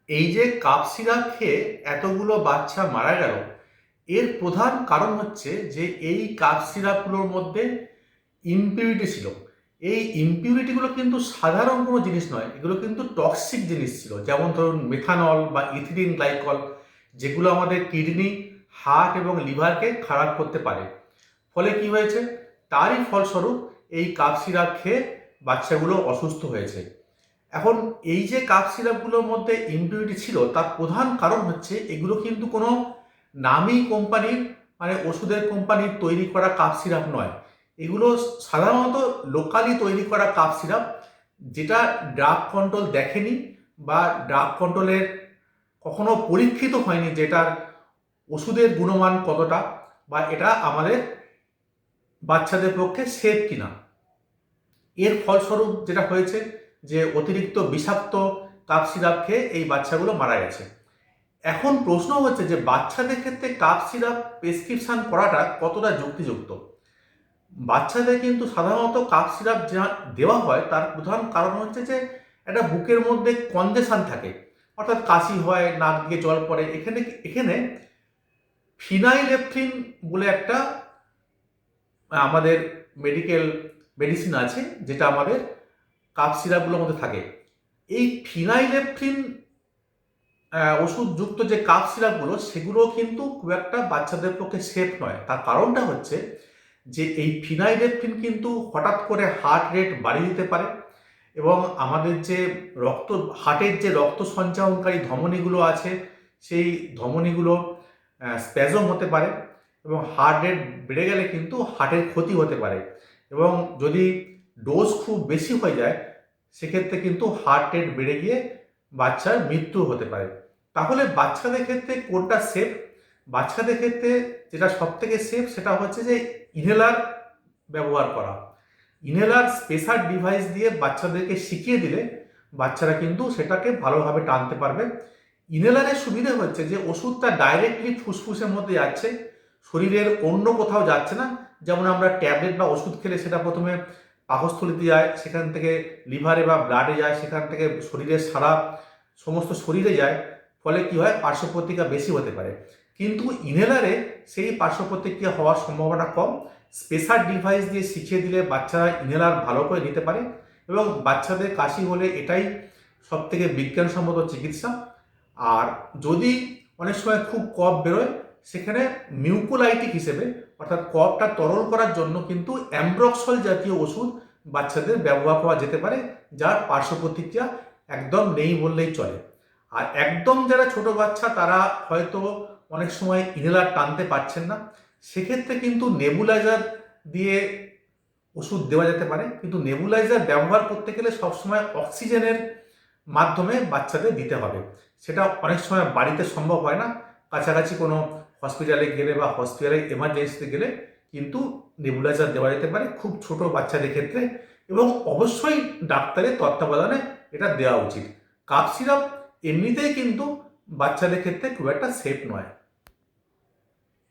এই যে cough syrup খেয়ে এতগুলো বাচ্চা মারা গেল, এর প্রধান কারণ হচ্ছে যে এই কাপ সিরাপগুলোর মধ্যে ইমপিউরিটি ছিল। এই ইমপিউরিটিগুলো কিন্তু সাধারণ কোনো জিনিস নয়, এগুলো কিন্তু টক্সিক জিনিস ছিল। যেমন ধরুন মেথানল বা ইথিলিন গ্লাইকল, যেগুলো আমাদের কিডনি, হার্ট এবং লিভারকে খারাপ করতে পারে। ফলে কি হয়েছে, তারই ফলস্বরূপ এই কাপ সিরাপ খেয়ে বাচ্চাগুলো অসুস্থ হয়েছে। এখন এই যে কাপ সিরাপগুলোর মধ্যে ইমপিউরিটি ছিল, তার প্রধান কারণ হচ্ছে এগুলো কিন্তু কোনো নামী কোম্পানির, মানে ওষুধের কোম্পানির তৈরি করা কাপ সিরাপ নয়। এগুলো সাধারণত লোকালি তৈরি করা কাপ সিরাপ, যেটা ড্রাগ কন্ট্রোল দেখেনি বা ড্রাগ কন্ট্রোলের কখনো পরীক্ষিত হয়নি যেটার ওষুধের গুণমান কতটা, বা এটা আমাদের বাচ্চাদের পক্ষে সেফ কিনা। এর ফলস্বরূপ যেটা হয়েছে যে অতিরিক্ত বিষাক্ত কাপ সিরাপ খেয়ে এই বাচ্চাগুলো মারা গেছে। এখন প্রশ্ন হচ্ছে যে বাচ্চাদের ক্ষেত্রে কাপ সিরাপ প্রেসক্রিপশন করাটা কতটা যুক্তিযুক্ত। বাচ্চাদের কিন্তু সাধারণত কাপ সিরাপ যা দেওয়া হয় তার প্রধান কারণ হচ্ছে যে একটা বুকের মধ্যে কনজেশন থাকে, অর্থাৎ কাশি হয়, নাক দিয়ে জল পড়ে। এখানে এখানে ফিনাইলেফ্রিন বলে একটা আমাদের মেডিকেল মেডিসিন আছে, যেটা আমাদের কাপ সিরাপগুলোর মধ্যে থাকে। এই ফিনাইলেফ্রিন ওষুধযুক্ত যে কাপ সিরাপগুলো, সেগুলো কিন্তু খুব একটা বাচ্চাদের পক্ষে সেফ নয়। তার কারণটা হচ্ছে যে এই ফিনাইলেফ্রিন কিন্তু হঠাৎ করে হার্ট রেট বাড়িয়ে দিতে পারে, এবং আমাদের যে রক্ত, হার্টের যে রক্ত সঞ্চালনকারী ধমনীগুলো আছে, সেই ধমনীগুলো স্প্যাজম হতে পারে, এবং হার্ট রেট বেড়ে গেলে কিন্তু হার্টের ক্ষতি হতে পারে। এবং যদি ডোজ খুব বেশি হয়ে যায়, সেক্ষেত্রে কিন্তু হার্ট রেট বেড়ে গিয়ে বাচ্চার মৃত্যু হতে পারে। তাহলে বাচ্চাদের ক্ষেত্রে কোনটা সেফ? বাচ্চাদের ক্ষেত্রে যেটা সব থেকে সেফ সেটা হচ্ছে যে ইনহেলার ব্যবহার করা। ইনহেলার স্পেশাল ডিভাইস দিয়ে বাচ্চাদেরকে শিখিয়ে দিলে বাচ্চারা কিন্তু সেটাকে ভালোভাবে টানতে পারবে। ইনহেলারের সুবিধা হচ্ছে যে ওষুধটা ডাইরেক্টলি ফুসফুসের মধ্যে যাচ্ছে, শরীরের অন্য কোথাও যাচ্ছে না। যেমন আমরা ট্যাবলেট বা ওষুধ খেলে সেটা প্রথমে পাকস্থলিতে যায়, সেখান থেকে লিভারে বা ব্লাডে যায়, সেখান থেকে শরীরের সারা সমস্ত শরীরে যায়। ফলে কি হয়, পার্শ্ব প্রতিক্রিয়া বেশি হতে পারে। কিন্তু ইনহেলারে সেই পার্শ্ব প্রতিক্রিয়া হওয়ার সম্ভাবনা কম। স্পেশাল ডিভাইস দিয়ে শিখিয়ে দিলে বাচ্চারা ইনহেলার ভালো করে নিতে পারে, এবং বাচ্চাদের কাশি হলে এটাই সব থেকে বিজ্ঞানসম্মত চিকিৎসা। আর যদি অনেক সময় খুব কফ বেরোয়, সেখানে মিউকোলাইটিক হিসেবে, অর্থাৎ কফটা তরল করার জন্য কিন্তু অ্যামব্রক্সল জাতীয় ওষুধ বাচ্চাদের ব্যবহার করা যেতে পারে, যার পার্শ্ব প্রতিক্রিয়া একদম নেই বললেই চলে। আর একদম যারা ছোট বাচ্চা, তারা হয়তো অনেক সময় ইনহেলার টানতে পারছেন না, সেক্ষেত্রে কিন্তু নেবুলাইজার দিয়ে ওষুধ দেওয়া যেতে পারে। কিন্তু নেবুলাইজার ব্যবহার করতে গেলে সবসময় অক্সিজেনের মাধ্যমে বাচ্চাদের দিতে হবে। সেটা অনেক সময় বাড়িতে সম্ভব হয় না। কাছাকাছি কোনো হসপিটালে গেলে বা হসপিটালে এমার্জেন্সিতে গেলে কিন্তু নেবুলাইজার দেওয়া যেতে পারে খুব ছোট বাচ্চাদের ক্ষেত্রে, এবং অবশ্যই ডাক্তারের তত্ত্বাবধানে এটা দেওয়া উচিত। কাপ সিরাপ এমনিতেই কিন্তু বাচ্চাদের ক্ষেত্রে খুব একটা সেফ নয়।